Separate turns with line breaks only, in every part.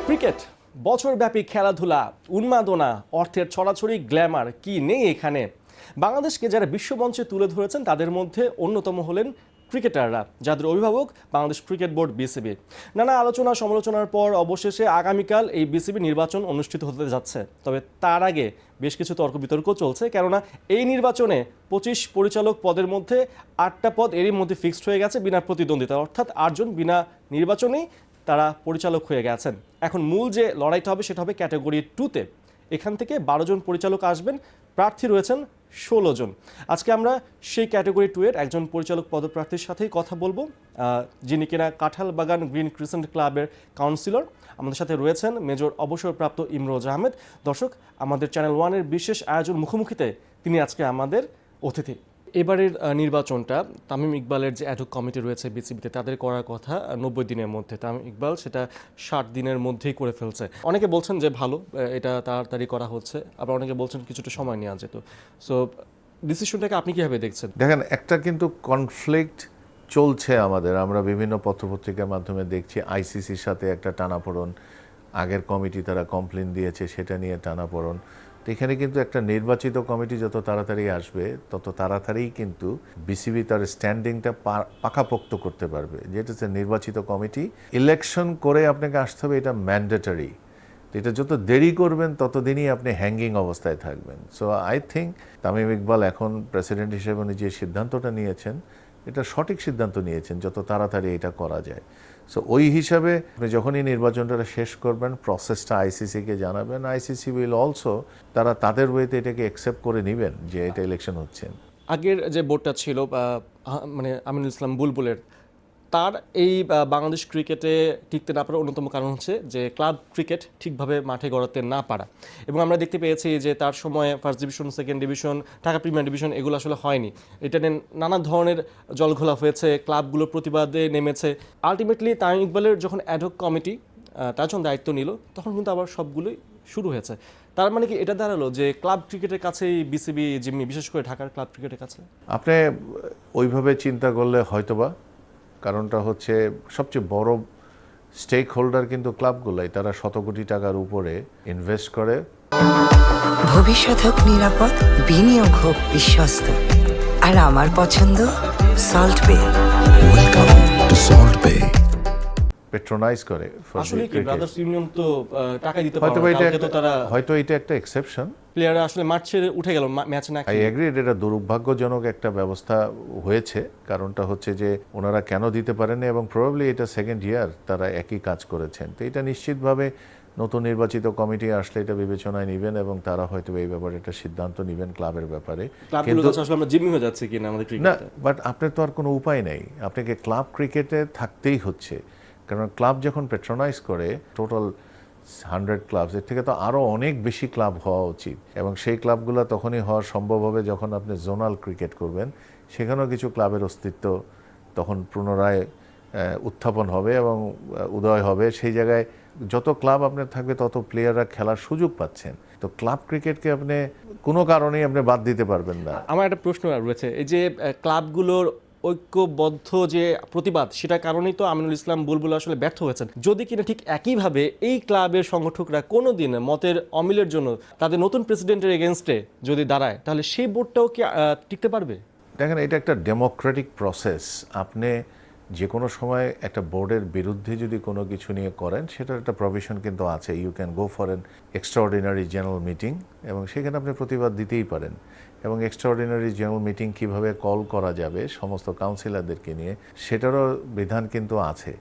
Cricket বছরব্যাপী খেলাধুলা, উন্মাদনা, অর্থের ছড়াছড়ি, গ্ল্যামার কি নেই এখানে? বাংলাদেশকে যারা বিশ্বমঞ্চে তুলে ধরেছেন তাদের মধ্যে অন্যতম হলেন ক্রিকেটাররা, যাদের অভিভাবক বাংলাদেশ ক্রিকেট বোর্ড বিসিবি। নানা আলোচনা সমালোচনার পর অবশেষে আগামীকাল এই বিসিবি নির্বাচন অনুষ্ঠিত হতে যাচ্ছে। তবে তার আগে বেশ কিছু তর্ক বিতর্ক চলছে, কেননা এই নির্বাচনে 25 পরিচালক পদের মধ্যে 8টা পদ এরই মধ্যে ফিক্সড হয়ে গেছে বিনা প্রতিদ্বন্দ্বিতা, অর্থাৎ 8 জন বিনা নির্বাচনেই তারা পরিচালক হয়ে গেছেন। এখন মূল যে লড়াইটা হবে সেটা হবে ক্যাটাগরি 2-তে। এখান থেকে 12 জন পরিচালক আসবেন, প্রার্থী রয়েছেন 16 জন। আজকে আমরা সেই ক্যাটাগরি 2-এর একজন পরিচালক পদপ্রার্থীর সাথেই কথা বলবো, যিনি কিনা কাঁঠালবাগান গ্রিন ক্রিসেন্ট ক্লাবের কাউন্সিলর। আমাদের সাথে রয়েছেন মেজর অবসরপ্রাপ্ত ইমরোজ আহমেদ। দর্শক, আমাদের চ্যানেল 1-এর বিশেষ আয়োজন মুখোমুখিতে তিনি আজকে আমাদের অতিথি। এবারের নির্বাচনটা তামিম ইকবালের যে অ্যাডহক কমিটি রয়েছে বিসিবিতে, তাদের করার কথা 90 দিনের মধ্যে। তামিম ইকবাল সেটা 60 দিনের মধ্যেই করে ফেলছে। অনেকে বলছেন যে ভালো, এটা তাড়াতাড়ি করা হচ্ছে, আবার অনেকে বলছেন কিছুটা সময় নেওয়া যেত। সো ডিসিশনটাকে আপনি কীভাবে দেখছেন?
দেখেন, একটা কিন্তু কনফ্লিক্ট চলছে আমাদের, আমরা বিভিন্ন পত্রপত্রিকার মাধ্যমে দেখছি। আইসিসির সাথে একটা টানাপোড়েন, আগের কমিটি তারা কমপ্লেন দিয়েছে সেটা নিয়ে টানাপোড়েন। তো এখানে কিন্তু একটা নির্বাচিত কমিটি যত তাড়াতাড়ি আসবে তত তাড়াতাড়ি কিন্তু বিসিবি তার স্ট্যান্ডিংটা পাকাপোক্ত করতে পারবে। যেটা হচ্ছে নির্বাচিত কমিটি ইলেকশন করে আপনাকে আসতে হবে, এটা ম্যান্ডেটরি। এটা যত দেরি করবেন ততদিনই আপনি হ্যাঙ্গিং অবস্থায় থাকবেন। So I think Tamim Iqbal এখন প্রেসিডেন্ট হিসেবে উনি যে সিদ্ধান্তটা নিয়েছেন, এটা সঠিক সিদ্ধান্ত নিয়েছেন, যত তাড়াতাড়ি এটা করা যায়। সো ওই হিসাবে আপনি যখনই নির্বাচনটা শেষ করবেন, প্রসেসটা আইসিসিকে জানাবেন। আইসিসি উইল অলসো তারা তাদের ওয়েতে এটাকে অ্যাকসেপ্ট করে নেবেন যে এটা ইলেকশন হচ্ছে।
আগের যে বোর্ডটা ছিল মানে আমিনুল ইসলাম বুলবুলের, তার এই বাংলাদেশ ক্রিকেটে টিকতে না পারার অন্যতম কারণ হচ্ছে যে ক্লাব ক্রিকেট ঠিকভাবে মাঠে গড়াতে না পারা। এবং আমরা দেখতে পেয়েছি যে তার সময় first division, second division, Dhaka premier division এগুলো আসলে হয়নি। এটা নিয়ে নানা ধরনের জলঘোলা হয়েছে, ক্লাবগুলো প্রতিবাদে নেমেছে। আলটিমেটলি তামিম ইকবালের যখন অ্যাডহক কমিটি তার যখন দায়িত্ব নিল, তখন কিন্তু আবার সবগুলোই শুরু হয়েছে। তার মানে কি এটা দাঁড়ালো যে ক্লাব ক্রিকেটের কাছেই বিসিবি জিম্মি, বিশেষ করে ঢাকার ক্লাব ক্রিকেটের কাছে?
আপনি ওইভাবে চিন্তা করলে হয়তোবা, কারণটা হচ্ছে সবচেয়ে বড় স্টেক হোল্ডার কিন্তু ক্লাবগুলাই, তারা শত কোটি টাকার উপরে ইনভেস্ট করে।
ভবিষ্যৎ হোক নিরাপদ, বিনিয়োগ হোক বিশ্বস্ত, আর আমার পছন্দ সল্ট বে।
ওয়েলকাম টু সল্ট বে।
পেট্রোনাইজ করে।
আসলে কি ব্রাদার্স ইউনিয়ন তো টাকা দিতে পারে,
হয়তো এটা একটা এক্সেপশন।
প্লেয়াররা আসলে মাঠ ছেড়ে উঠে গেল ম্যাচ না
আই এগ্রি, এটা দুর্ভাগ্যজনক একটা ব্যবস্থা হয়েছে। কারণটা হচ্ছে যে ওনারা কেন দিতে পারেন, এবং প্রবাবলি এটা সেকেন্ড ইয়ার তারা একই কাজ করেছেন। তো এটা নিশ্চিতভাবে নতুন নির্বাচিত কমিটি আসলে এটা বিবেচনায় নেবেন এবং তারা হয়তো এই ব্যাপারে একটা সিদ্ধান্ত নেবেন ক্লাবের ব্যাপারে।
কিন্তু আসলে আমরা জিম্মি হয়ে যাচ্ছে কিনা আমাদের ক্রিকেটে,
না, বাট আপনার তো আর কোনো উপায় নেই, আপনাকে ক্লাব ক্রিকেটে থাকতেই হচ্ছে। কারণ ক্লাব যখন পেট্রোনাইজ করে, টোটাল 100 ক্লাব, এর থেকে তো আরও অনেক বেশি ক্লাব হওয়া উচিত। এবং সেই ক্লাবগুলো তখনই হওয়া সম্ভব হবে যখন আপনি জোনাল ক্রিকেট করবেন। সেখানেও কিছু ক্লাবের অস্তিত্ব তখন পুনরায় উত্থাপন হবে এবং উদয় হবে। সেই জায়গায় যত ক্লাব আপনার থাকবে তত প্লেয়াররা খেলার সুযোগ পাচ্ছেন। তো ক্লাব ক্রিকেটকে আপনি কোনো কারণেই আপনি বাদ দিতে পারবেন না।
আমার একটা প্রশ্ন রয়েছে, এই যে ক্লাবগুলোর ঐক্যবদ্ধ যে প্রতিবাদ, সেটার কারণেই তো আমিনুল ইসলাম বুলবুল আসলে ব্যর্থ হয়েছেন। যদি কিনা ঠিক একইভাবে এই ক্লাবের সংগঠকরা কোনো দিন মতের অমিলের জন্য তাদের নতুন প্রেসিডেন্টের এগেনস্টে যদি দাঁড়ায়, তাহলে সেই বোর্ডটাও কি টিকতে পারবে?
দেখেন, এটা একটা ডেমোক্রেটিক প্রসেস। আপনি যে কোনো সময় একটা বোর্ডের বিরুদ্ধে যদি কোনো কিছু নিয়ে করেন, সেটার একটা প্রভিশন কিন্তু আছে। You can go for an extraordinary general meeting, এবং সেখানে আপনি প্রতিবাদ দিতেই পারেন। এবং এক্সট্রাঅর্ডিনারি জেনারেল মিটিং কিভাবে কল করা যাবে সমস্ত কাউন্সিলরদেরকে নিয়ে, সেটারও বিধান কিন্তু আছে।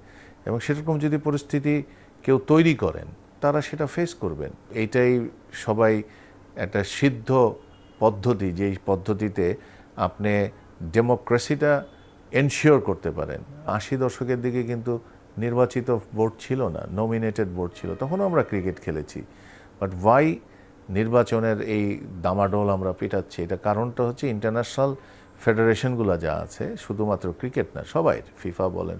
এবং সেরকম যদি পরিস্থিতি কেউ তৈরি করেন, তারা সেটা ফেস করবেন। এইটাই সবাই একটা সিদ্ধ পদ্ধতি, যেই পদ্ধতিতে আপনি ডেমোক্রেসিটা এনশিওর করতে পারেন। 80 দশকের দিকে কিন্তু নির্বাচিত বোর্ড ছিল না, নমিনেটেড বোর্ড ছিল, তখনও আমরা ক্রিকেট খেলেছি। বাট ওয়াই নির্বাচনের এই দামাডোল আমরা পেটাচ্ছি, এটা কারণটা হচ্ছে ইন্টারন্যাশনাল ফেডারেশনগুলো যা আছে, শুধুমাত্র ক্রিকেট না, সবাই, ফিফা বলেন,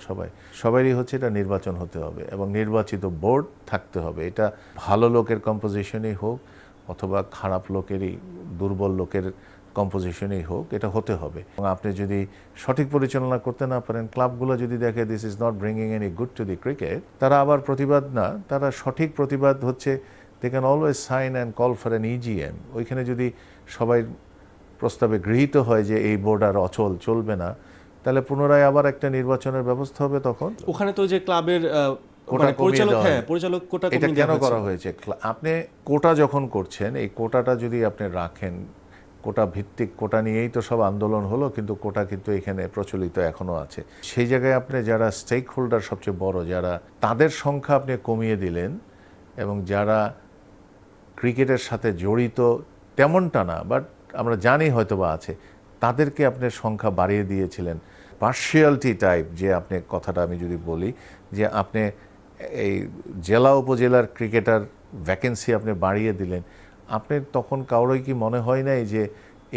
সবারই হচ্ছে এটা নির্বাচন হতে হবে এবং নির্বাচিত বোর্ড থাকতে হবে। এটা ভালো লোকের কম্পোজিশনই হোক অথবা খারাপ লোকেরই, দুর্বল লোকের কম্পোজিশনই হোক, এটা হতে হবে। এবং আপনি যদি সঠিক পরিচালনা করতে না পারেন, ক্লাবগুলো যদি দেখে this is not bringing any good to the cricket, তারা আবার প্রতিবাদ না, তারা সঠিক প্রতিবাদ হচ্ছে they can always sign and call for an EGM. ওইখানে যদি সবাই প্রস্তাবে গৃহীত হয় যে এই বোর্ড আর অচল, চলবে না, তাহলে পুনরায় আবার একটা নির্বাচনের ব্যবস্থা হবে। তখন
ওখানে তো যে ক্লাবের
কোটা কমিয়ে
পরিচালক,
দেওয়া
হ্যাঁ
হয়।
পরিচালক কোটা
এটা
কমিয়ে
কেন
দেওয়া
করা
হয়েছে।
হয়েছে? আপনি কোটা যখন করছেন, এই কোটাটা যদি আপনি রাখেন, কোটা ভিত্তিক, কোটা নিয়েই তো সব আন্দোলন হলো, কিন্তু কোটা কিন্তু এখানে প্রচলিত এখনো আছে। সেই জায়গায় আপনি যারা স্টেক হোল্ডার সবচেয়ে বড়, যারা, তাদের সংখ্যা আপনি কমিয়ে দিলেন, এবং যারা ক্রিকেটের সাথে জড়িত তেমনটা না, বাট আমরা জানি হয়তোবা আছে, তাদেরকে আপনি সংখ্যা বাড়িয়ে দিয়েছিলেন। পার্শিয়ালিটি টাইপ, যে আপনি কথাটা আমি যদি বলি, যে আপনি এই জেলা উপজেলার ক্রিকেটার ভ্যাকেন্সি আপনি বাড়িয়ে দিলেন, আপনি তখন কারোই কি মনে হয় নাই যে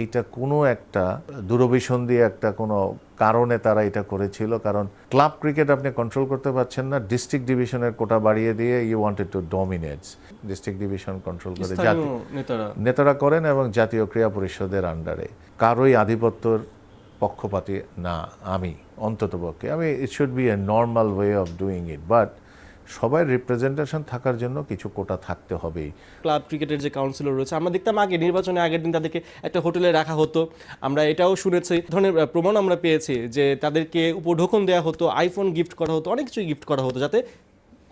এইটা কোনো একটা দূরভিসন্ধি, একটা কোনো কারণে তারা এটা করেছিল? কারণ ক্লাব ক্রিকেট আপনি কন্ট্রোল করতে পারছেন না, ডিস্ট্রিক্ট ডিভিশনের কোটা বাড়িয়ে দিয়ে you wanted to dominate. District division control করে
স্থানীয়
নেতারা করেন, এবং জাতীয় ক্রীড়া পরিষদের আন্ডারে কারোই আধিপত্যর পক্ষপাতী না আমি, অন্ততপক্ষে আমি, it should B A normal way of doing it, but সবাই রিপ্রেজেন্টেশন থাকার জন্য কিছু কোটা থাকতে হবেই।
ক্লাব ক্রিকেটের যে কাউন্সিলর রয়েছে, আমরা দেখতাম আগে নির্বাচনের আগের দিন তাদেরকে একটা হোটেলে রাখা হতো। আমরা এটাও শুনেছি, ধরনের প্রমাণ আমরা পেয়েছি যে তাদেরকে উপঢৌকন দেওয়া হতো, আইফোন গিফট করা হতো, অনেক কিছুই গিফট করা হতো যাতে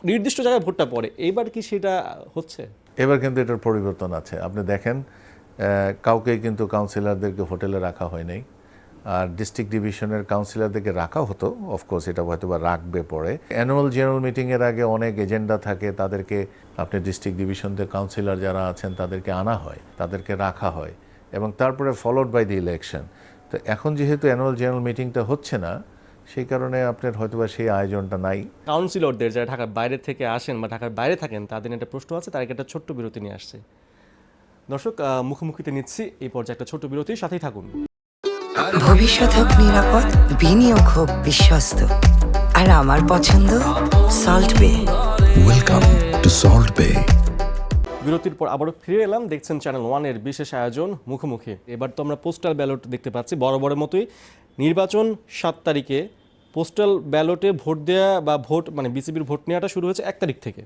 নির্দিষ্ট জায়গায় ভোটটা পড়ে। এইবার কি সেটা হচ্ছে?
এবার কিন্তু এটার পরিবর্তন আছে। আপনি দেখেন, কাউকেই কিন্তু কাউন্সিলরদেরকে হোটেলে রাখা হয় নাই, আর ডিস্ট্রিক্ট ডিভিশনের কাউন্সিলরদেরকে রাখা হতো, অফকোর্স এটা হয়তো বা রাখবে পরে। অ্যানুয়াল জেনারেল মিটিংয়ের আগে অনেক এজেন্ডা থাকে, তাদেরকে আপনি ডিস্ট্রিক্ট ডিভিশনের কাউন্সিলর যারা আছেন তাদেরকে আনা হয়, তাদেরকে রাখা হয়, এবং তারপরে ফলোড বাই দি ইলেকশন। তো এখন যেহেতু অ্যানুয়াল জেনারেল মিটিংটা হচ্ছে না, সেই কারণে আপনার হয়তোবা সেই আয়োজনটা নাই।
কাউন্সিলরদের যারা ঢাকার বাইরে থেকে আসেন বা ঢাকার বাইরে থাকেন, তাদের একটা প্রশ্ন আছে, তার একটা ছোট্ট বিরতি নিয়ে আসছে। দর্শক, মুখোমুখিতে নিচ্ছি এই পর্যায়ে একটা ছোট্ট বিরতি, সাথেই থাকুন।
ভবিষ্যৎ হোক নিরাপদ, বিনিয়োগ হোক বিশ্বস্ত, আর আমার পছন্দ সল্ট বে।
Welcome to Salt Bay.
বিরতির পর আবারও ফিরে এলাম, দেখছেন চ্যানেল ওয়ানের বিশেষ আয়োজন মুখোমুখি। এবার তো আমরা পোস্টাল ব্যালট দেখতে পাচ্ছি, বড় মতোই নির্বাচন 7 তারিখে। পোস্টাল ব্যালটে ভোট দেওয়া বা ভোট মানে বিসিবির ভোট নেওয়াটা শুরু হয়েছে 1 তারিখ থেকে।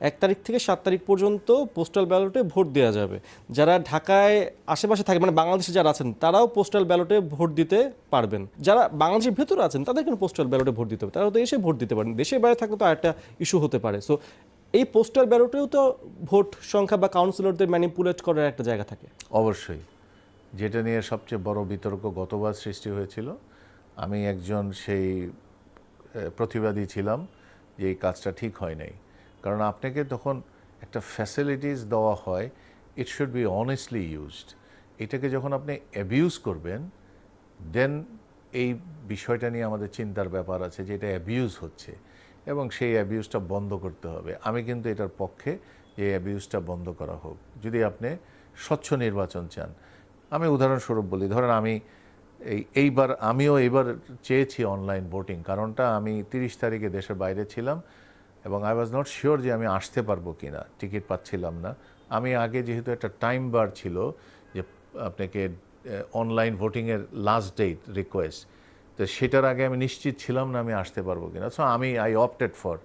1 তারিখ থেকে 7 তারিখ পর্যন্ত পোস্টাল ব্যালটে ভোট দেওয়া যাবে। যারা ঢাকায় আশেপাশে থাকে, মানে বাংলাদেশে যারা আছেন, তারাও পোস্টাল ব্যালটে ভোট দিতে পারবেন। যারা বাংলাদেশের ভেতরে আছেন তাদের কিন্তু পোস্টাল ব্যালটে ভোট দিতে হবে, তারা তো এসে ভোট দিতে পারেন। দেশের বাইরে থাকলে তো আরেকটা ইস্যু হতে পারে। সো এই পোস্টাল ব্যালটেও তো ভোট সংখ্যা বা কাউন্সিলরদের ম্যানিপুলেট করার একটা জায়গা থাকে।
অবশ্যই, যেটা নিয়ে সবচেয়ে বড় বিতর্ক গতবার সৃষ্টি হয়েছিল, আমি একজন সেই প্রতিবাদী ছিলাম যে এই কাজটা ঠিক হয় নাই। কারণ আপনাকে তখন একটা ফ্যাসিলিটিস দেওয়া হয়, it should be honestly used. এটাকে যখন আপনি অ্যাবিউজ করবেন, দেন এই বিষয়টা নিয়ে আমাদের চিন্তার ব্যাপার আছে যে এটা অ্যাবিউজ হচ্ছে, এবং সেই অ্যাবিউজটা বন্ধ করতে হবে। আমি কিন্তু এটার পক্ষে যে অ্যাবিউজটা বন্ধ করা হোক। যদি আপনি স্বচ্ছ নির্বাচন চান, আমি উদাহরণস্বরূপ বলি, ধরেন আমি এইবার চেয়েছি অনলাইন ভোটিং। কারণটা, আমি 30 তারিখে দেশের বাইরে ছিলাম, এবং আই ওয়াজ নট শিওর যে আমি আসতে পারবো কি না, টিকিট পাচ্ছিলাম না। আমি আগে যেহেতু একটা টাইম বার ছিল যে আপনাকে অনলাইন ভোটিংয়ের লাস্ট ডেট রিকোয়েস্ট, তো সেটার আগে আমি নিশ্চিত ছিলাম না আমি আসতে পারবো কিনা। So I opted for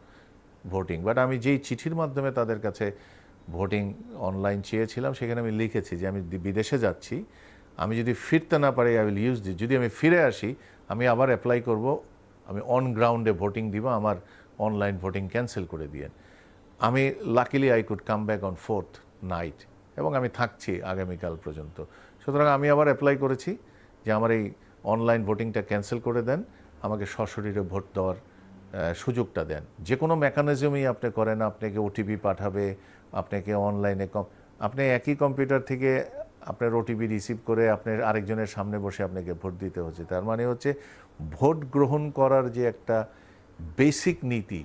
voting. But আমি যেই চিঠির মাধ্যমে তাদের কাছে ভোটিং অনলাইন চেয়েছিলাম, সেখানে আমি লিখেছি যে আমি বিদেশে যাচ্ছি, আমি যদি ফিরতে না পারি আই উইল ইউজ দিস। যদি আমি ফিরে আসি, আমি আবার অ্যাপ্লাই করব, আমি অন গ্রাউন্ডে ভোটিং দিব, আমার অনলাইন ভোটিং ক্যান্সেল করে দিয়েন। আমি luckily I could come back on 4th night, এবং আমি থাকছি আগামীকাল পর্যন্ত। সুতরাং আমি আবার অ্যাপ্লাই করেছি যে আমার এই অনলাইন ভোটিংটা ক্যান্সেল করে দেন, আমাকে সশরীরে ভোট দেওয়ার সুযোগটা দেন। যে কোনো মেকানিজমই আপনি করেন, আপনাকে ওটিপি পাঠাবে, আপনাকে অনলাইনে আপনি একই কম্পিউটার থেকে আপনার ওটিপি রিসিভ করে আপনার আরেকজনের সামনে বসে আপনাকে ভোট দিতে হচ্ছে। তার মানে হচ্ছে ভোট গ্রহণ করার যে একটা বেসিক নীতি,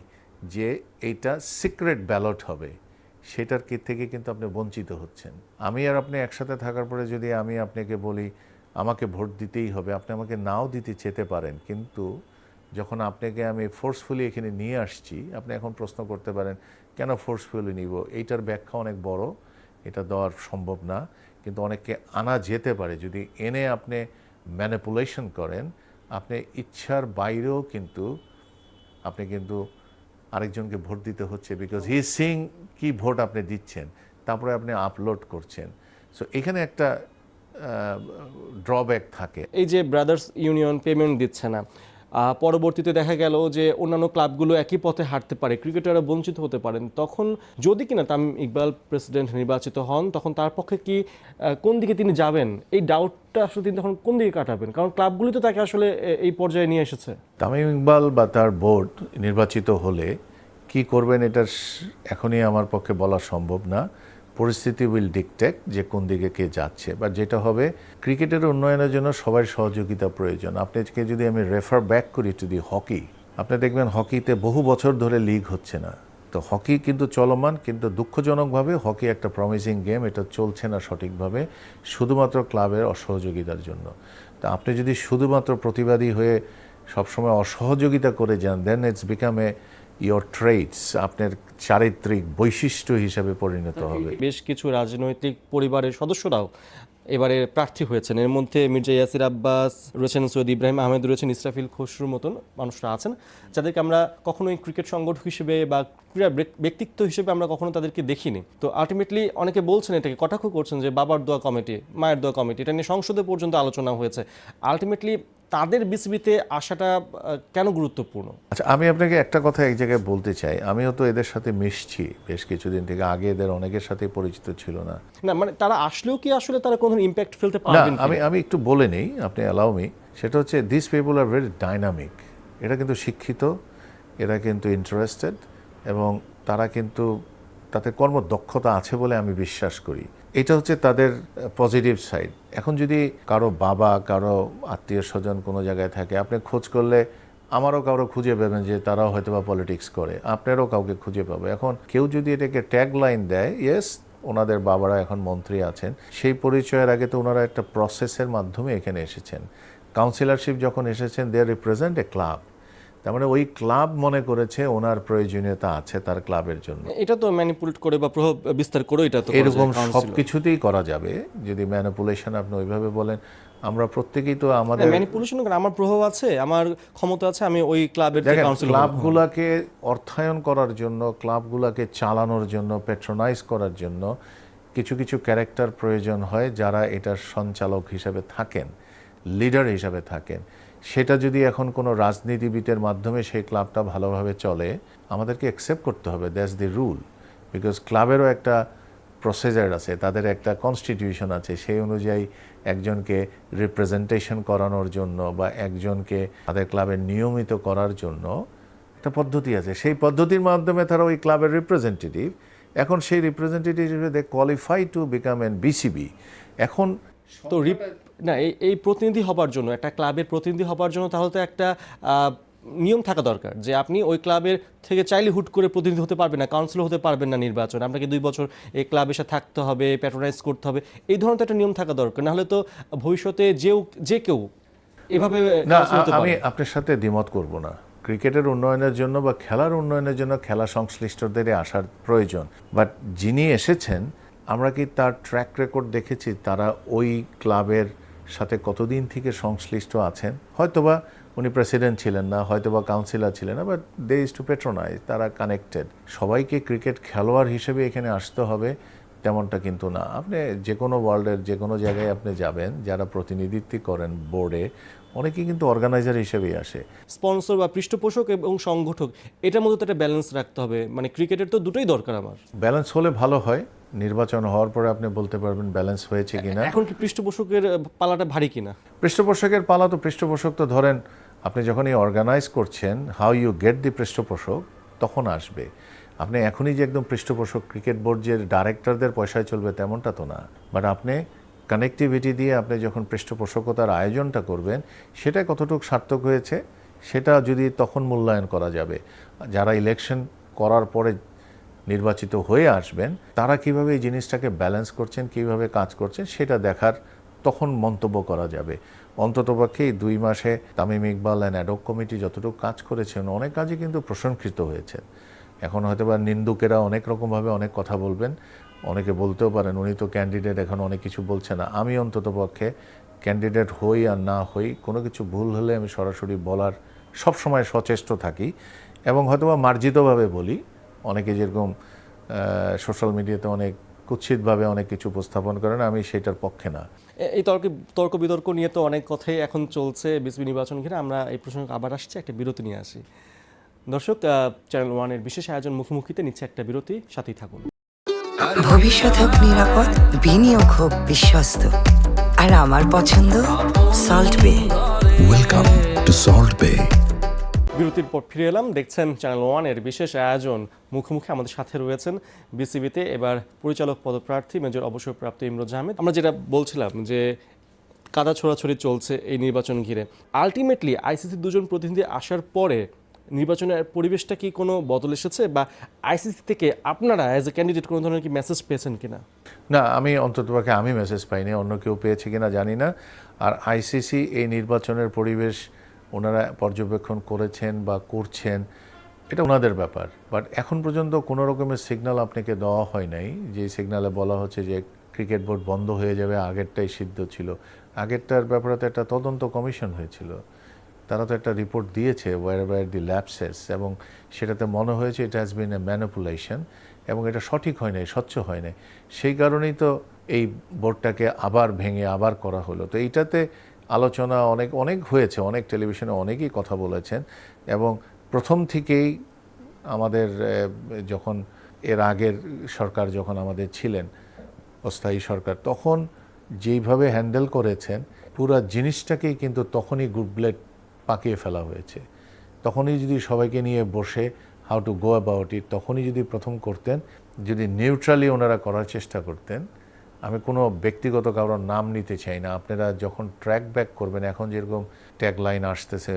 যে এইটা সিক্রেট ব্যালট হবে, সেটার থেকে কিন্তু আপনি বঞ্চিত হচ্ছেন। আমি আর আপনি একসাথে থাকার পরে যদি আমি আপনাকে বলি আমাকে ভোট দিতেই হবে, আপনি আমাকে নাও দিতে চেতে পারেন, কিন্তু যখন আপনাকে আমি ফোর্সফুলি এখানে নিয়ে আসছি, আপনি এখন প্রশ্ন করতে পারেন কেন ফোর্সফুলি নিব। এইটার ব্যাখ্যা অনেক বড়, এটা দেওয়ার সম্ভব না। কিন্তু অনেককে আনা যেতে পারে। যদি এনে আপনি ম্যানিপুলেশন করেন, আপনি ইচ্ছার বাইরেও কিন্তু আরেকজনকে ভোট দিতে হচ্ছে, বিকজ হি ইজ সিইং কি ভোট আপনি দিচ্ছেন, তারপরে আপনি আপলোড করছেন। সো এখানে একটা ড্রব্যাক থাকে।
এই যে ব্রাদার্স ইউনিয়ন পেমেন্ট দিচ্ছে না, পরবর্তীতে দেখা গেল যে অন্যান্য ক্লাবগুলো একই পথে হাঁটতে পারে, ক্রিকেটাররা বঞ্চিত হতে পারেন, তখন যদি কিনা তামিম ইকবাল প্রেসিডেন্ট নির্বাচিত হন, তখন তার পক্ষে কি কোন দিকে তিনি যাবেন, এই ডাউটটা আসলে তিনি তখন কোন দিকে কাটাবেন? কারণ ক্লাবগুলি তো তাকে আসলে এই পর্যায়ে নিয়ে এসেছে।
তামিম ইকবাল বা তার বোর্ড নির্বাচিত হলে কি করবেন এটা এখনই আমার পক্ষে বলা সম্ভব না। পরিস্থিতি উইল ডিকটেক্ট যে কোন দিকে কে যাচ্ছে। বা যেটা হবে, ক্রিকেটের উন্নয়নের জন্য সবার সহযোগিতা প্রয়োজন। আপনাকে যদি আমি রেফার ব্যাক করি টু দি হকি, আপনি দেখবেন হকিতে বহু বছর ধরে লিগ হচ্ছে না। তো হকি কিন্তু চলমান, কিন্তু দুঃখজনকভাবে হকি একটা প্রমিসিং গেম, এটা চলছে না সঠিকভাবে, শুধুমাত্র ক্লাবের অসহযোগিতার জন্য। তা আপনি যদি শুধুমাত্র প্রতিবাদী হয়ে সবসময় অসহযোগিতা করে যান, then it's become a your traits, আপনার চারিত্রিক বৈশিষ্ট্য হিসাবে পরিণত হবে।
বেশ কিছু রাজনৈতিক পরিবারের সদস্যরাও এবারে প্রার্থী হয়েছেন। এর মধ্যে মির্জা ইয়াসির আব্বাস রয়েছেন, সৈয়দ ইব্রাহিম আহমেদ রয়েছেন, ইসরাফিল খসরুর মতন মানুষরা আছেন, যাদেরকে আমরা কখনোই ক্রিকেট সংগঠক হিসেবে বা ক্রীড়া ব্যক্তিত্ব হিসেবে আমরা কখনো তাদেরকে দেখিনি। তো আলটিমেটলি অনেকে বলছেন, এটাকে কটাক্ষ করছেন যে বাবার দোয়া কমিটি, মায়ের দোয়া কমিটি, এটা নিয়ে সংসদে পর্যন্ত আলোচনা হয়েছে। আলটিমেটলি তাদের বিসিবিতে আসাটা কেন গুরুত্বপূর্ণ?
আচ্ছা, আমি আপনাকে একটা কথা এক জায়গায় বলতে চাই। আমিও তো এদের সাথে মিশছি বেশ কিছুদিন থেকে, আগে এদের অনেকের সাথে পরিচিত ছিল না।
না মানে তারা আসলেও কি আসলে তারা কোনো ইম্প্যাক্ট ফেলতে
না,
পারবেন?
আমি একটু বলে নেই, আপনি অ্যালাউ মি। সেটা হচ্ছে, this people are very dynamic. এরা কিন্তু শিক্ষিত, এরা কিন্তু ইন্টারেস্টেড, এবং তারা কিন্তু তাদের কর্মদক্ষতা আছে বলে আমি বিশ্বাস করি। এটা হচ্ছে তাদের পজিটিভ সাইড। এখন যদি কারো বাবা, কারো আত্মীয় স্বজন কোনো জায়গায় থাকে, আপনি খোঁজ করলে আমারও কারো খুঁজে পাবেন যে তারাও হয়তো বা পলিটিক্স করে, আপনারও কাউকে খুঁজে পাবে। এখন কেউ যদি এটাকে ট্যাগ লাইন দেয়, ইয়েস ওনাদের বাবারা এখন মন্ত্রী আছেন, সেই পরিচয়ের আগে তো ওনারা একটা প্রসেসের মাধ্যমে এখানে এসেছেন। কাউন্সিলরশিপ যখন এসেছেন, দে রিপ্রেজেন্ট এ ক্লাব। তার মানে ওই ক্লাব মনে করেছে ওনার প্রয়োজনীয়তা আছে তার ক্লাবের জন্য।
এটা তো ম্যানিপুলেট করে বা প্রভাব বিস্তার করে এটা তো
এরকম সবকিছুতেই করা যাবে। যদি ম্যানিপুলেশন আপনি ওইভাবে বলেন, আমরা প্রত্যেকেই তো আমাদের
ম্যানিপুলেশন করে আমার প্রভাব আছে, আমার ক্ষমতা আছে, আমি ওই ক্লাবের কাউন্সিলর।
ক্লাবগুলোকে অর্থায়ন করার জন্য, ক্লাবগুলোকে চালানোর জন্য, প্যাট্রোনাইজ করার জন্য কিছু কিছু ক্যারেক্টার প্রয়োজন হয়, যারা এটার সঞ্চালক হিসাবে থাকেন, লিডার হিসাবে থাকেন। সেটা যদি এখন কোনো রাজনীতিবিদের মাধ্যমে সেই ক্লাবটা ভালোভাবে চলে, আমাদেরকে অ্যাকসেপ্ট করতে হবে, দ্যাটস দি রুল। বিকজ ক্লাবেরও একটা প্রসিজার আছে, তাদের একটা কনস্টিটিউশন আছে, সেই অনুযায়ী একজনকে রিপ্রেজেন্টেশন করানোর জন্য বা একজনকে তাদের ক্লাবে নিয়মিত করার জন্য একটা পদ্ধতি আছে। সেই পদ্ধতির মাধ্যমে তারা ওই ক্লাবের রিপ্রেজেন্টেটিভ। এখন সেই representative they qualify to become an BCB. এখন
তো না, এই প্রতিনিধি হবার জন্য, একটা ক্লাবের প্রতিনিধি হবার জন্য তাহলে তো একটা নিয়ম থাকা দরকার যে আপনি ওই ক্লাবের থেকে চাইলে হুট করে প্রতিনিধি হতে পারবেন না, কাউন্সিলর হতে পারবেন না নির্বাচন, আপনাকে 2 বছর এই ক্লাবের সাথে থাকতে হবে, প্যাট্রোনাইজ করতে হবে, এই ধরনের একটা নিয়ম থাকা দরকার। নাহলে তো ভবিষ্যতে যে কেউ এভাবে
না, আমি আপনার সাথে দ্বিমত করব না। ক্রিকেটের উন্নয়নের জন্য বা খেলার উন্নয়নের জন্য খেলা সংশ্লিষ্টদের আসার প্রয়োজন। বাট যিনি এসেছেন, আমরা কি তার ট্র্যাক রেকর্ড দেখেছি তারা ওই ক্লাবের সাথে কতদিন থেকে সংশ্লিষ্ট আছেন? হয়তোবা উনি প্রেসিডেন্ট ছিলেন না, হয়তোবা কাউন্সিলর ছিলেন না, but they is to patronise, তারা কানেক্টেড। সবাইকে ক্রিকেট খেলোয়াড় হিসেবে এখানে আসতে হবে তেমনটা কিন্তু না। আপনি যে কোনো ওয়ার্ল্ডের যে কোনো জায়গায় আপনি যাবেন, যারা প্রতিনিধিত্ব করেন বোর্ডে, অনেকেই কিন্তু অর্গানাইজার হিসেবেই আসে।
স্পন্সর বা পৃষ্ঠপোষক এবং সংগঠক, এটার মধ্যে তো একটা ব্যালেন্স রাখতে হবে। মানে ক্রিকেটের তো দুটোই দরকার আমার।
ব্যালেন্স হলে ভালো হয়। নির্বাচন হওয়ার পরে আপনি বলতে পারবেন ব্যালেন্স হয়েছে কিনা।
এখন কি পৃষ্ঠপোষকের পালাটা ভারী কিনা?
পৃষ্ঠপোষকের পালা তো, পৃষ্ঠপোষক তো ধরেন আপনি যখনই অর্গানাইজ করছেন, হাউ ইউ গেট দি পৃষ্ঠপোষক, তখন আসবে। আপনি এখনই যে একদম পৃষ্ঠপোষক ক্রিকেট বোর্ড যে ডাইরেক্টরদের পয়সায় চলবে তেমনটা তো না। বাট আপনি কানেক্টিভিটি দিয়ে আপনি যখন পৃষ্ঠপোষকতার আয়োজনটা করবেন, সেটা কতটুকু সার্থক হয়েছে সেটা যদি তখন মূল্যায়ন করা যাবে। যারা ইলেকশন করার পরে নির্বাচিত হয়ে আসবেন, তারা কিভাবে এই জিনিসটাকে ব্যালেন্স করছেন, কিভাবে কাজ করছেন, সেটা দেখার তখন মন্তব্য করা যাবে। অন্ততপক্ষে এই 2 মাসে Tamim Iqbal and ad hoc committee যতটুকু কাজ করেছেন, অনেক কাজই কিন্তু প্রশংসিত হয়েছে। এখন হয়তো বা নিন্দুকেরা অনেক রকমভাবে অনেক কথা বলবেন, অনেকে বলতেও পারেন উনি তো ক্যান্ডিডেট, এখন অনেক কিছু বলছে না। আমি অন্তত পক্ষে ক্যান্ডিডেট হই আর না হই, কোনো কিছু ভুল হলে আমি সরাসরি বলার সবসময় সচেষ্ট থাকি এবং হয়তোবা মার্জিতভাবে বলি। অনেকে যেরকম সোশ্যাল মিডিয়াতে অনেক কুৎসিতভাবে অনেক কিছু উপস্থাপন করেন, আমি সেটার পক্ষে না।
এই তর্ক বিতর্ক নিয়ে তো অনেক কথাই এখন চলছে বিসিবি নির্বাচন ঘিরে। আমরা এই প্রসঙ্গে আবার আসছি, একটা বিরতি নিয়ে আসি। দর্শক, চ্যানেল ওয়ানের বিশেষ আয়োজন মুখোমুখিতে নিচ্ছে একটা বিরতি, সাথেই থাকুন।
ভবিষ্যৎ হোক নিরাপদ, বিনিয়োগ হোক বিশ্বস্ত, আর আমার পছন্দ সল্ট বে।
Welcome to Salt Bay.
বিরতির পর ফিরে এলাম। দেখছেন চ্যানেল ওয়ানের বিশেষ আয়োজন মুখোমুখি। আমাদের সাথে রয়েছেন বিসিবিতে এবার পরিচালক পদপ্রার্থী মেজর অবসরপ্রাপ্ত ইমরোজ আহমেদ। আমরা যেটা বলছিলাম যে কাদা ছোড়াছড়ি চলছে এই নির্বাচন ঘিরে। আলটিমেটলি আইসিসির দুজন প্রতিনিধি আসার পরে নির্বাচনের পরিবেশটা কি কোনো বদল এসেছে, বা আইসিসি থেকে আপনারা অ্যাজ এ ক্যান্ডিডেট কোনো ধরনের কি মেসেজ পেয়েছেন কিনা?
না, আমি অন্ততপক্ষে আমি মেসেজ পাইনি, অন্য কেউ পেয়েছে কিনা জানি না। আর আইসিসি এই নির্বাচনের পরিবেশ ওনারা পর্যবেক্ষণ করেছেন বা করছেন, এটা ওনাদের ব্যাপার। বাট এখন পর্যন্ত কোনো রকমের সিগন্যাল আপনাকে দেওয়া হয় নাই যে সিগন্যালে বলা হচ্ছে যে ক্রিকেট বোর্ড বন্ধ হয়ে যাবে, আগেরটাই সিদ্ধ ছিল। আগেরটার ব্যাপারে তো একটা তদন্ত কমিশন হয়েছিল, তারা তো একটা রিপোর্ট দিয়েছে ওয়ার দি ল্যাপসেস, এবং সেটাতে মনে হয়েছে এটা হ্যাজ বিন এ ম্যানিপুলেশন, এবং এটা সঠিক হয় নাই, স্বচ্ছ হয় নাই। সেই কারণেই তো এই বোর্ডটাকে আবার ভেঙে আবার করা হলো। তো এইটাতে আলোচনা অনেক অনেক হয়েছে, অনেক টেলিভিশনে অনেকেই কথা বলেছেন, এবং প্রথম থেকেই আমাদের যখন এর আগের সরকার যখন আমাদের ছিলেন অস্থায়ী সরকার, তখন যেইভাবে হ্যান্ডেল করেছেন পুরো জিনিসটাকেই কিন্তু তখনই গুডব্লেড পাকিয়ে ফেলা হয়েছে। তখনই যদি সবাইকে নিয়ে বসে how to go about it, তখনই যদি প্রথম করতেন, যদি নিউট্রালি ওনারা করার চেষ্টা করতেন। আমি কোনো ব্যক্তিগত কারোর নাম নিতে চাই না। আপনারা যখন ট্র্যাক ব্যাক করবেন, এখন যেরকম ট্যাগ লাইন আসতেছে,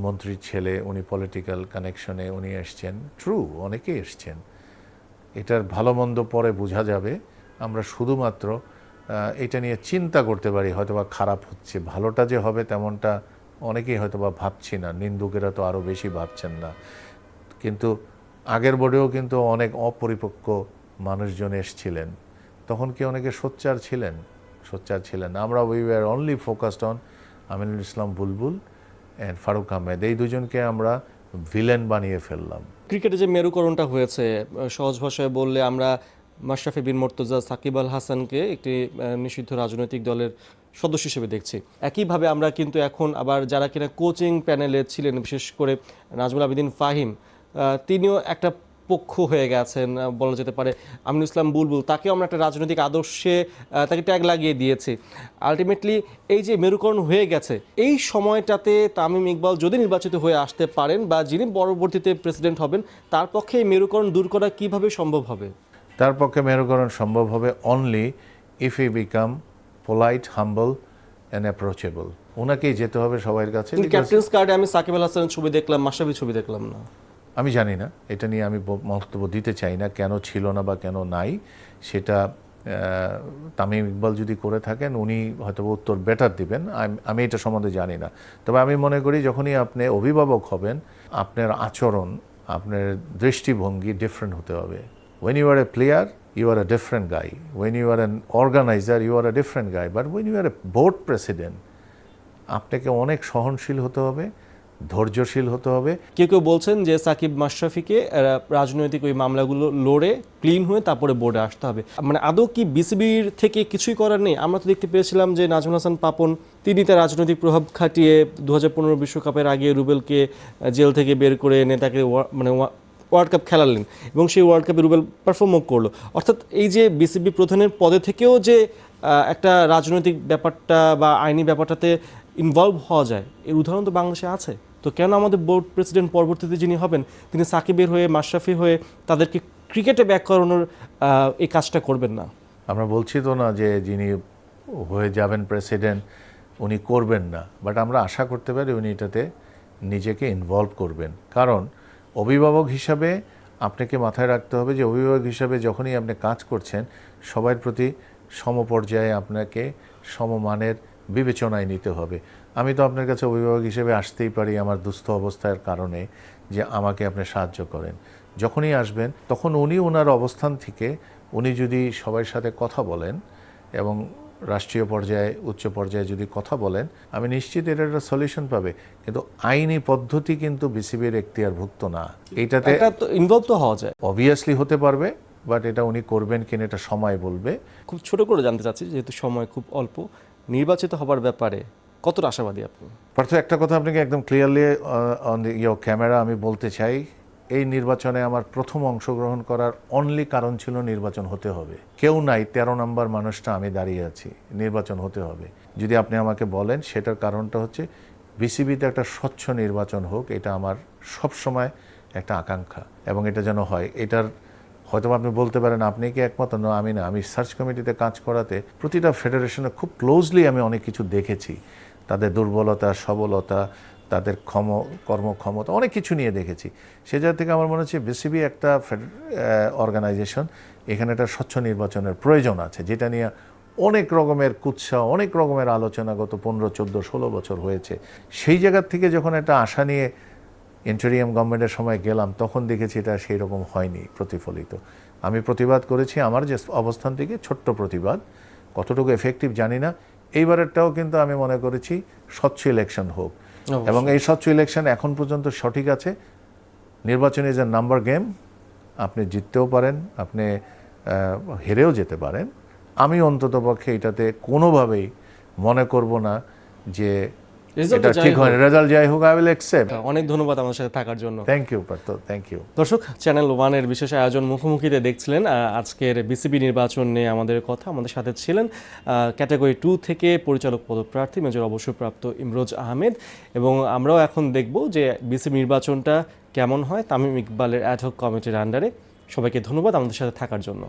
মন্ত্রীর ছেলে উনি পলিটিক্যাল কানেকশনে উনি এসছেন, ট্রু অনেকেই এসছেন, এটার ভালো মন্দ পরে বোঝা যাবে। আমরা শুধুমাত্র এটা নিয়ে চিন্তা করতে পারি হয়তোবা খারাপ হচ্ছে, ভালোটা যে হবে তেমনটা অনেকেই হয়তোবা ভাবছি না, নিন্দুকেরা তো আরও বেশি ভাবছেন না। কিন্তু আগের বোর্ডেও কিন্তু অনেক অপরিপক্ক মানুষজন এসছিলেন, তখন কি অনেকে সোচ্চার ছিলেন? সোচ্চার ছিলেন না। আমরা we were only focused on Aminul Islam Bulbul and Faruque Ahmed, এই দুজনকে আমরা ভিলেন বানিয়ে ফেললাম।
ক্রিকেটে যে মেরুকরণটা হয়েছে, সহজ ভাষায় বললে আমরা মাশরাফি বিন মুর্তজা, সাকিব আল হাসানকে একটি নিষিদ্ধ রাজনৈতিক দলের সদস্য হিসেবে দেখছি। একইভাবে আমরা কিন্তু এখন আবার যারা কিনা কোচিং প্যানেলে ছিলেন, বিশেষ করে নাজমুল আবেদিন ফাহিম, তিনিও একটা পক্ষ হয়ে গেছেন বলা যেতে পারে। আমিনুল ইসলাম বুলবুল, তাকেও আমরা একটা রাজনৈতিক আদর্শে তাকে ট্যাগ লাগিয়ে দিয়েছি। আলটিমেটলি এই যে মেরুকরণ হয়ে গেছে, এই সময়টাতে তামিম ইকবাল যদি নির্বাচিত হয়ে আসতে পারেন বা যিনি পরবর্তীতে প্রেসিডেন্ট হবেন, তার পক্ষে এই মেরুকরণ দূর করা কিভাবে সম্ভব হবে?
তার পক্ষে মেরুকরণ সম্ভব হবে only if he become polite, humble and approachable. ওনাকেই যেতে হবে সবার কাছে।
ক্যাপ্টেন্স কার্ডে আমি সাকিব আল হাসানের ছবি দেখলাম, মাশরাফির ছবি দেখলাম না।
আমি জানি না, এটা নিয়ে আমি বক্তব্য দিতে চাই না, কেন ছিল না বা কেন নাই। সেটা তামিম ইকবাল যদি করে থাকেন উনি হয়তো উত্তর বেটার দিবেন, আমি এটা সম্বন্ধে জানি না। তবে আমি মনে করি যখনই আপনি অভিভাবক হবেন, আপনার আচরণ, আপনার দৃষ্টিভঙ্গি ডিফারেন্ট হতে হবে। When you are a player, you are a different guy. When you are an organizer, you are a different guy. But when you are a board president, আপনাকে অনেক সহনশীল হতে হবে, ধৈর্যশীল হতে হবে।
কেউ কেউ বলছেন যে সাকিব মাশরাফিকে রাজনৈতিক ওই মামলাগুলো লড়ে ক্লিন হয়ে তারপরে বোর্ডে আসতে হবে। মানে আদৌ কি বিসিবির থেকে কিছুই করার নেই? আমরা তো দেখতে পেয়েছিলাম যে নাজমুল হাসান পাপন, তিনি তার রাজনৈতিক প্রভাব খাটিয়ে 2015 বিশ্বকাপের আগে রুবেলকে জেল থেকে বের করে এনে তাকে মানে ওয়ার্ল্ড কাপ খেলালেন, এবং সেই ওয়ার্ল্ড কাপে রুবেল পারফর্মও করলো। অর্থাৎ এই যে বিসিবি প্রধানের পদে থেকেও যে একটা রাজনৈতিক ব্যাপারটা বা আইনি ব্যাপারটাতে ইনভলভ হওয়া যায়, এর উদাহরণ তো বাংলাদেশে আছে। তো কেন আমাদের বোর্ড প্রেসিডেন্ট পরবর্তীতে যিনি হবেন, তিনি সাকিবের হয়ে, মাশরাফি হয়ে তাদেরকে ক্রিকেটে ব্যাক করানোর এই কাজটা করবেন না?
আমরা বলছি তো না যে যিনি হয়ে যাবেন প্রেসিডেন্ট উনি করবেন না, বাট আমরা আশা করতে পারি উনি এটাতে নিজেকে ইনভলভ করবেন। কারণ অভিভাবক হিসাবে আপনাকে মাথায় রাখতে হবে যে অভিভাবক হিসাবে যখনই আপনি কাজ করছেন, সবার প্রতি সমপর্যায়ে আপনাকে সমমানের বিবেচনায় নিতে হবে। আমি তো আপনার কাছে অভিভাবক হিসেবে আসতেই পারি আমার দুস্থ অবস্থার কারণে, যে আমাকে আপনি সাহায্য করেন। যখনই আসবেন তখন উনি ওনার অবস্থান থেকে উনি যদি সবার সাথে কথা বলেন এবং রাষ্ট্রীয় পর্যায়ে উচ্চ পর্যায়ে যদি কথা বলেন, আমি নিশ্চিত এটা একটা সলিউশন পাবে। কিন্তু আইনি পদ্ধতি কিন্তু বিসিবির এখতিয়ারভুক্ত না। এইটাতে
এটা তো ইনভলভ তো হওয়া যায়।
অবভিয়াসলি হতে পারবে, বাট এটা উনি করবেন কিনা এটা সময় বলবে।
খুব ছোট করে জানতে চাচ্ছি, যেহেতু সময় খুব অল্প, নির্বাচিত হবার ব্যাপারে কতটা আশাবাদী আপনি?
পার্থ, একটা কথা আপনাকে একদম ক্লিয়ারলি অন ইয়োর ক্যামেরা আমি বলতে চাই, এই নির্বাচনে আমার প্রথম অংশগ্রহণ করার অনলি কারণ ছিল নির্বাচন হতে হবে। কেউ নাই, 13 নম্বর মানুষটা আমি দাঁড়িয়ে আছি, নির্বাচন হতে হবে। যদি আপনি আমাকে বলেন সেটার কারণটা হচ্ছে বিসিবিতে একটা স্বচ্ছ নির্বাচন হোক, এটা আমার সবসময় একটা আকাঙ্ক্ষা এবং এটা যেন হয়। এটার হয়তো আপনি বলতে পারেন আপনি কি একমত? না, আমি না। আমি সার্চ কমিটিতে কাজ করাতে প্রতিটা ফেডারেশনে খুব ক্লোজলি আমি অনেক কিছু দেখেছি, তাদের দুর্বলতা, সবলতা, তাদের কর্মক্ষমতা, অনেক কিছু নিয়ে দেখেছি। সে জায়গা থেকে আমার মনে হচ্ছে বিসিবি একটা অর্গানাইজেশন, এখানে একটা স্বচ্ছ নির্বাচনের প্রয়োজন আছে, যেটা নিয়ে অনেক রকমের কুৎসা, অনেক রকমের আলোচনা গত 15, 14, 16 বছর হয়েছে। সেই জায়গার থেকে যখন একটা আশা নিয়ে ইন্টারিয়াম গভর্নমেন্টের সময় গেলাম, তখন দেখেছি এটা সেই রকম হয়নি প্রতিফলিত। আমি প্রতিবাদ করেছি আমার যে অবস্থান থেকে, ছোট্ট প্রতিবাদ, কতটুকু এফেক্টিভ জানি না। এইবারেরটাও কিন্তু আমি মনে করেছি স্বচ্ছ ইলেকশন হোক, এবং এই স্বচ্ছ ইলেকশন এখন পর্যন্ত সঠিক আছে। নির্বাচন ইজ এ নাম্বার গেম, আপনি জিততেও পারেন, আপনি হেরেও যেতে পারেন। আমি অন্ততপক্ষে এটাতে কোনোভাবেই মনে করব না যে এটা ঠিক হয়। রেজাল্ট যাই হোক, আই উইল অ্যাকসেপ্ট।
অনেক ধন্যবাদ আমাদের সাথে থাকার জন্য।
Thank you Partha, thank you.
দর্শক, চ্যানেল ওয়ানের বিশেষ আয়োজন মুখোমুখিতে দেখছিলেন আজকের বিসিবি নির্বাচন নিয়ে আমাদের কথা। আমাদের সাথে ছিলেন ক্যাটাগরি 2 থেকে পরিচালক পদপ্রার্থী মেজর অবসরপ্রাপ্ত ইমরোজ আহমেদ, এবং আমরাও এখন দেখব যে বিসিবি নির্বাচনটা কেমন হয় তামিম ইকবালের অ্যাডহক কমিটির আন্ডারে। সবাইকে ধন্যবাদ আমাদের সাথে থাকার জন্য।